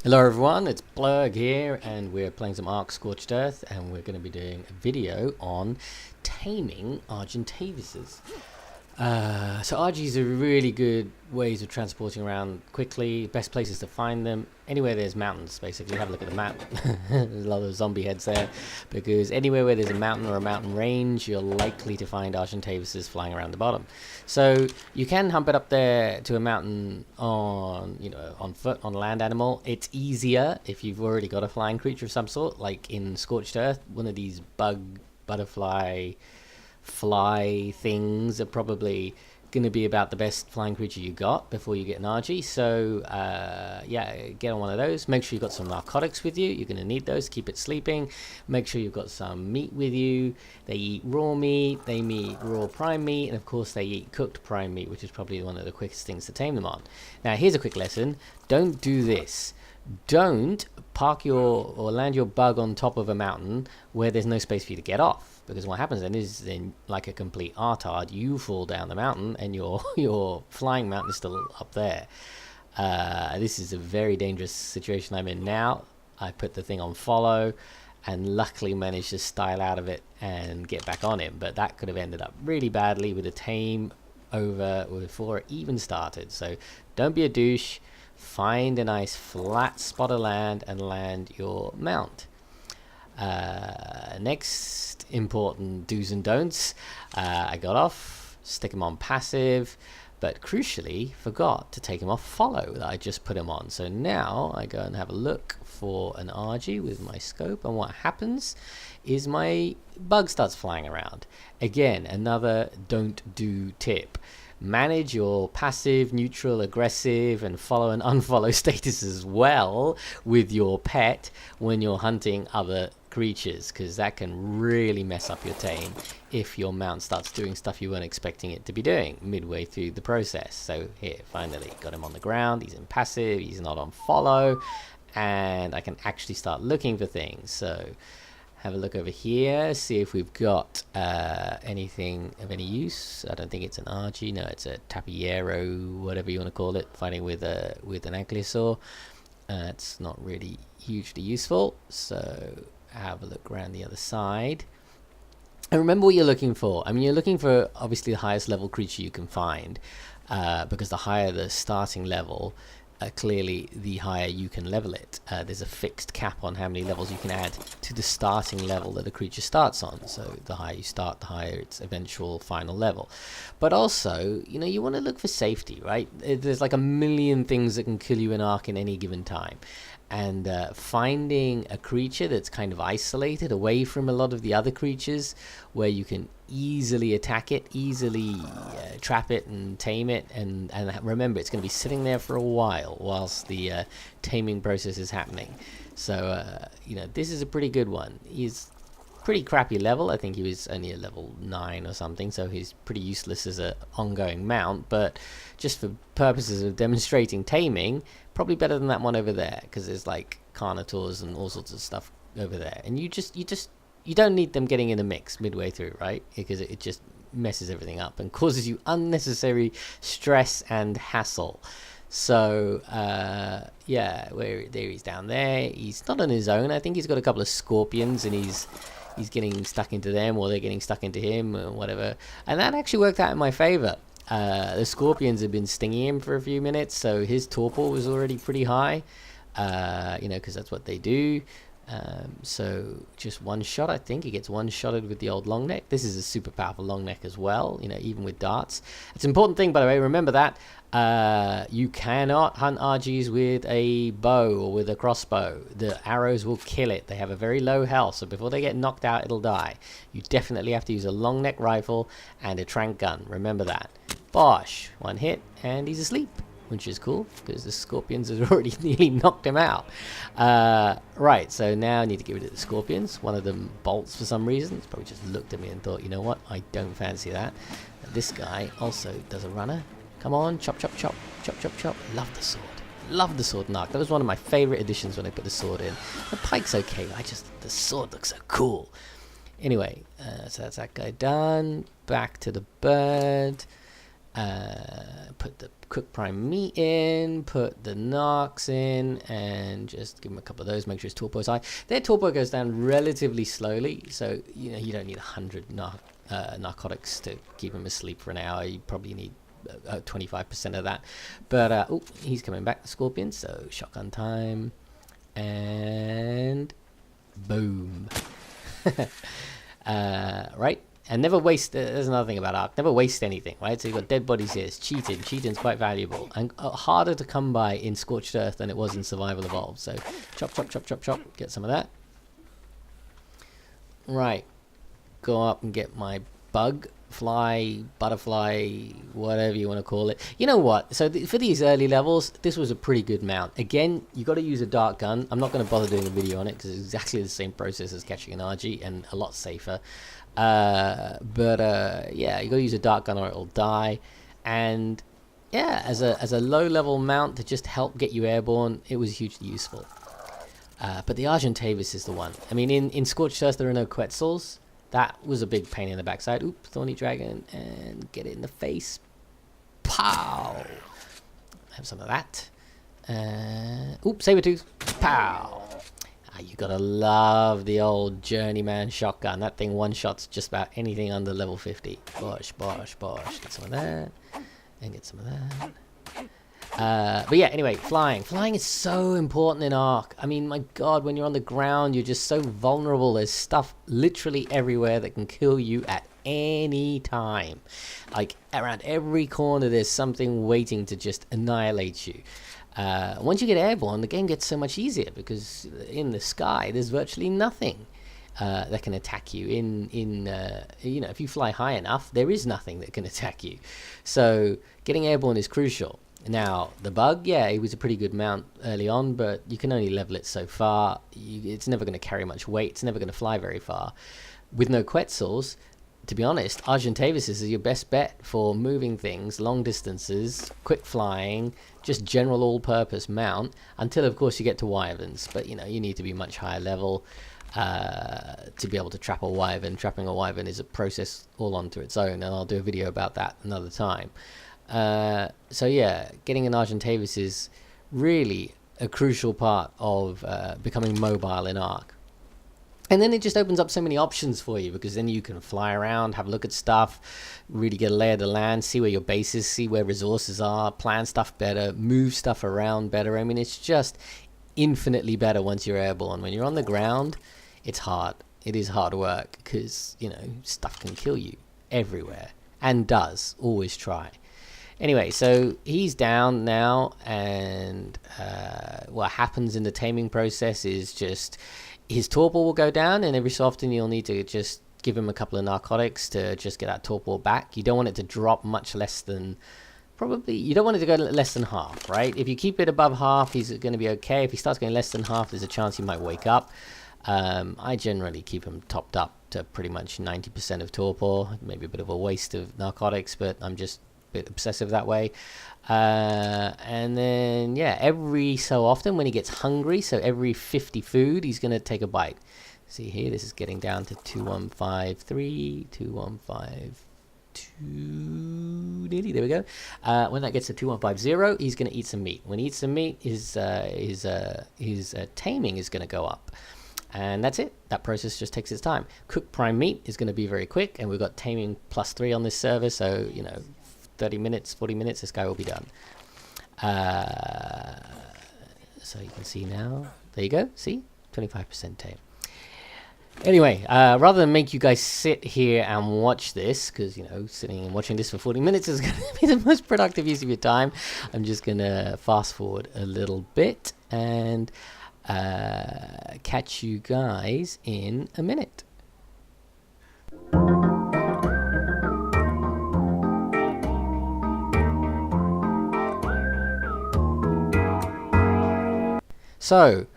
Hello everyone, it's Bleurgh here and we're playing some Ark Scorched Earth and we're going to be doing a video on taming Argentavises. So RGs are really good ways of transporting around quickly, best places to find them. Anywhere there's mountains, basically. Have a look at the map. There's a lot of zombie heads there, because anywhere where there's a mountain or a mountain range, you're likely to find Argentavises flying around the bottom. So you can hump it up there to a mountain on foot, on land animal. It's easier if you've already got a flying creature of some sort, like in Scorched Earth, one of these butterfly, fly things are probably going to be about the best flying creature you got before you get an RG. So yeah, get on one of those. Make sure you've got some narcotics with you. You're going to need those. Keep it sleeping. Make sure you've got some meat with you. They eat raw meat, they eat raw prime meat, and of course they eat cooked prime meat, which is probably one of the quickest things to tame them on. Now here's a quick lesson. Don't do this. Don't park or land your bug on top of a mountain where there's no space for you to get off, because what happens then is, like a complete artard, you fall down the mountain and your flying mountain is still up there. This is a very dangerous situation I'm in now. I put the thing on follow and luckily managed to style out of it and get back on him, but that could have ended up really badly with a tame over before it even started. So don't be a douche. Find a nice flat spot of land and land your mount. Next important do's and don'ts. I got off, stick him on passive, but crucially forgot to take him off follow that I just put him on. So now I go and have a look for an RG with my scope, and what happens is my bug starts flying around. Again, another don't do tip. Manage your passive, neutral, aggressive, and follow and unfollow status as well with your pet when you're hunting other creatures, because that can really mess up your tame if your mount starts doing stuff you weren't expecting it to be doing midway through the process. So here, finally, got him on the ground. He's in passive, he's not on follow, and I can actually start looking for things. So have a look over here, see if we've got anything of any use. I don't think it's an RG. No, it's a Tapiero, whatever you want to call it, fighting with an Ankylosaur. It's not really hugely useful. So have a look around the other side. And remember what you're looking for. I mean, you're looking for obviously the highest level creature you can find, because the higher the starting level, clearly the higher you can level it. There's a fixed cap on how many levels you can add to the starting level that a creature starts on. So the higher you start, the higher its eventual final level. But also, you want to look for safety, right? There's like a million things that can kill you in Ark in any given time. And finding a creature that's kind of isolated away from a lot of the other creatures, where you can easily attack it, easily trap it and tame it, and remember, it's going to be sitting there for a while whilst the taming process is happening. So this is a pretty good one. He's pretty crappy level. I think he was only a level 9 or something, so he's pretty useless as an ongoing mount, but just for purposes of demonstrating taming, probably better than that one over there, because there's like Carnotaurs and all sorts of stuff over there, and you don't need them getting in the mix midway through, right? Because it just messes everything up and causes you unnecessary stress and hassle. So yeah, there he's down there. He's not on his own. I think he's got a couple of scorpions, and he's getting stuck into them, or they're getting stuck into him, or whatever. And that actually worked out in my favor. The scorpions have been stinging him for a few minutes, so his torpor was already pretty high, because that's what they do. So just one shot, I think he gets one-shotted with the old long neck. This is a super powerful long neck as well, even with darts. It's an important thing, by the way, remember that. You cannot hunt RGs with a bow or with a crossbow. The arrows will kill it. They have a very low health, so before they get knocked out, it'll die. You definitely have to use a long neck rifle and a tranq gun. Remember that. Bosh! One hit, and he's asleep, which is cool, because the scorpions have already nearly knocked him out. Right, so now I need to get rid of the scorpions. One of them bolts for some reason. It's probably just looked at me and thought, you know what, I don't fancy that. This guy also does a runner. Come on, chop, chop, chop, chop, chop, chop. Love the sword. Love the sword in Ark. That was one of my favorite additions when I put the sword in. The pike's okay, the sword looks so cool. Anyway, so that's that guy done. Back to the bird. Put the cooked prime meat in, put the narcs in, and just give him a couple of those. Make sure his torpor is high. Their torpor goes down relatively slowly, so you know you don't need 100 narcotics to keep him asleep for an hour. You probably need 25% of that. But oh, he's coming back, the scorpion. So shotgun time, and boom. Right. And never waste, there's another thing about Ark, never waste anything, right? So you've got dead bodies here, it's cheating. Cheating's quite valuable and harder to come by in Scorched Earth than it was in Survival Evolved. So chop, chop, chop, chop, chop, get some of that. Right, go up and get my bug, fly, butterfly, whatever you want to call it. You know what, so for these early levels, this was a pretty good mount. Again, you got to use a dart gun. I'm not going to bother doing a video on it because it's exactly the same process as catching an RG and a lot safer. Yeah, you gotta use a dart gun or it'll die. And yeah, as a low level mount to just help get you airborne, it was hugely useful. But the Argentavis is the one. I mean, in Scorched Earth there are no Quetzals. That was a big pain in the backside. Oop, Thorny Dragon, and get it in the face. Pow! Have some of that. Oop, Sabertooth. Pow! You gotta love the old Journeyman shotgun. That thing one-shots just about anything under level 50. Bosh, bosh, bosh. Get some of that. And get some of that. But yeah, anyway, flying. Flying is so important in Ark. I mean, my god, when you're on the ground, you're just so vulnerable. There's stuff literally everywhere that can kill you at any time. Like, around every corner, there's something waiting to just annihilate you. Once you get airborne, the game gets so much easier because in the sky there's virtually nothing that can attack you. You know, if you fly high enough, there is nothing that can attack you. So getting airborne is crucial. Now the bug, yeah, it was a pretty good mount early on, but you can only level it so far. It's never going to carry much weight. It's never going to fly very far. With no Quetzals, to be honest, Argentavis is your best bet for moving things, long distances, quick flying, just general all-purpose mount, until of course you get to wyverns. But you know, you need to be much higher level to be able to trap a wyvern. Trapping a wyvern is a process all onto its own, and I'll do a video about that another time. So yeah, getting an Argentavis is really a crucial part of becoming mobile in Ark. And then it just opens up so many options for you, because then you can fly around, have a look at stuff, really get a lay of the land, see where your base is, see where resources are, plan stuff better, move stuff around better. I mean, it's just infinitely better once you're airborne. When you're on the ground, it's hard. It is hard work because, you know, stuff can kill you everywhere, and does. Always try. Anyway, so he's down now, and what happens in the taming process is just his torpor will go down, and every so often you'll need to just give him a couple of narcotics to just get that torpor back. You don't want it to drop much less than, probably, you don't want it to go less than half, right? If you keep it above half, he's going to be okay. If he starts going less than half, there's a chance he might wake up. I generally keep him topped up to pretty much 90% of torpor. Maybe a bit of a waste of narcotics, but I'm just a bit obsessive that way. And then yeah, every so often when he gets hungry, so every 50 food, he's going to take a bite. See here, this is getting down to 2153, 2152, nearly, there we go. When that gets to 2150, he's going to eat some meat. When he eats some meat, his taming is going to go up. And that's it. That process just takes its time. Cooked prime meat is going to be very quick, and we've got taming +3 on this server, so, you know, 30 minutes, 40 minutes, this guy will be done. So you can see now, there you go, see, 25% tame. Anyway, rather than make you guys sit here and watch this, because, you know, sitting and watching this for 40 minutes is going to be the most productive use of your time, I'm just going to fast forward a little bit and catch you guys in a minute. So,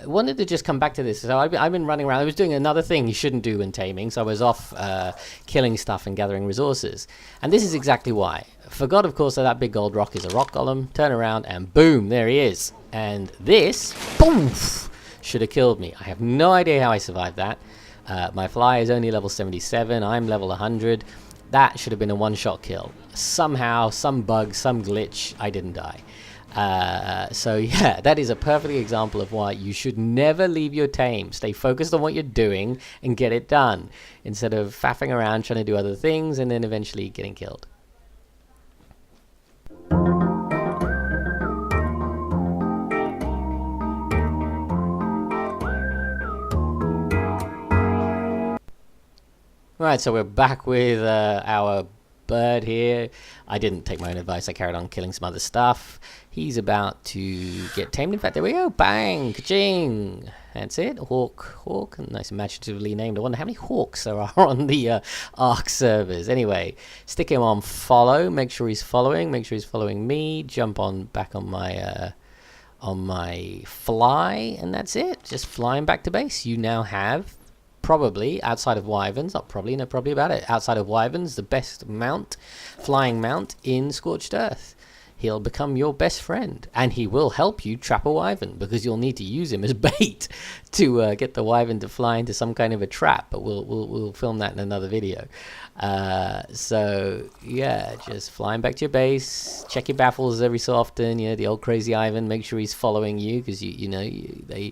wanted to just come back to this. So I've been running around. I was doing another thing you shouldn't do when taming. So I was off killing stuff and gathering resources. And this is exactly why. Forgot, of course, that big gold rock is a rock golem. Turn around and boom, there he is. And this, boom, should have killed me. I have no idea how I survived that. My fly is only level 77. I'm level 100. That should have been a one-shot kill. Somehow, some bug, some glitch, I didn't die. So yeah, that is a perfect example of why you should never leave your tame. Stay focused on what you're doing and get it done, instead of faffing around trying to do other things and then eventually getting killed. Right, so we're back with our bird here. I didn't take my own advice. I carried on killing some other stuff. He's about to get tamed. In fact, there we go. Bang! Ka-ching! That's it. Hawk. Nice, imaginatively named. I wonder how many hawks there are on the Ark servers. Anyway, stick him on follow. Make sure he's following. Make sure he's following me. Jump on back on my fly, and that's it. Just flying back to base. You now have, probably, outside of wyverns, not probably, no, probably about it, outside of wyverns, the best mount, flying mount in Scorched Earth. He'll become your best friend, and he will help you trap a wyvern, because you'll need to use him as bait to get the wyvern to fly into some kind of a trap. But we'll film that in another video. So yeah, just flying back to your base, check your baffles every so often. You know, the old crazy Ivan, make sure he's following you, because they're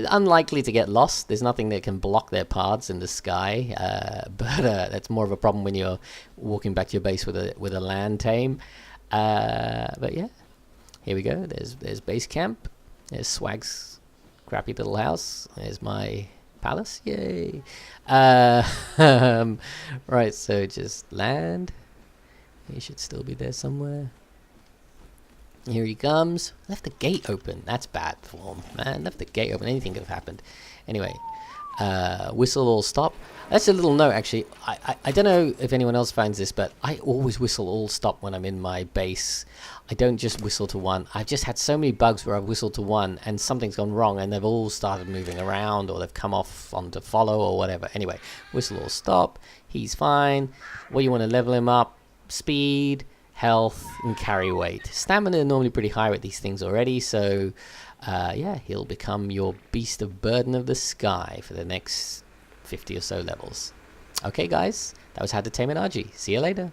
unlikely to get lost. There's nothing that can block their paths in the sky, but that's more of a problem when you're walking back to your base with a land tame. But yeah, here we go. There's base camp. There's Swag's crappy little house. There's my palace. Yay! Right, so just land. He should still be there somewhere. Here he comes. Left the gate open. That's bad form, man. Left the gate open. Anything could have happened. Anyway, whistle all stop. That's a little note, actually. I don't know if anyone else finds this, but I always whistle all stop when I'm in my base. I don't just whistle to one. I've just had so many bugs where I've whistled to one and something's gone wrong and they've all started moving around, or they've come off onto follow or whatever. Anyway, whistle all stop. He's fine. What you want to level him up? Speed, health, and carry weight. Stamina are normally pretty high with these things already, so yeah, he'll become your beast of burden of the sky for the next 50 or so levels. Okay, guys, that was how to tame an Argy. See you later.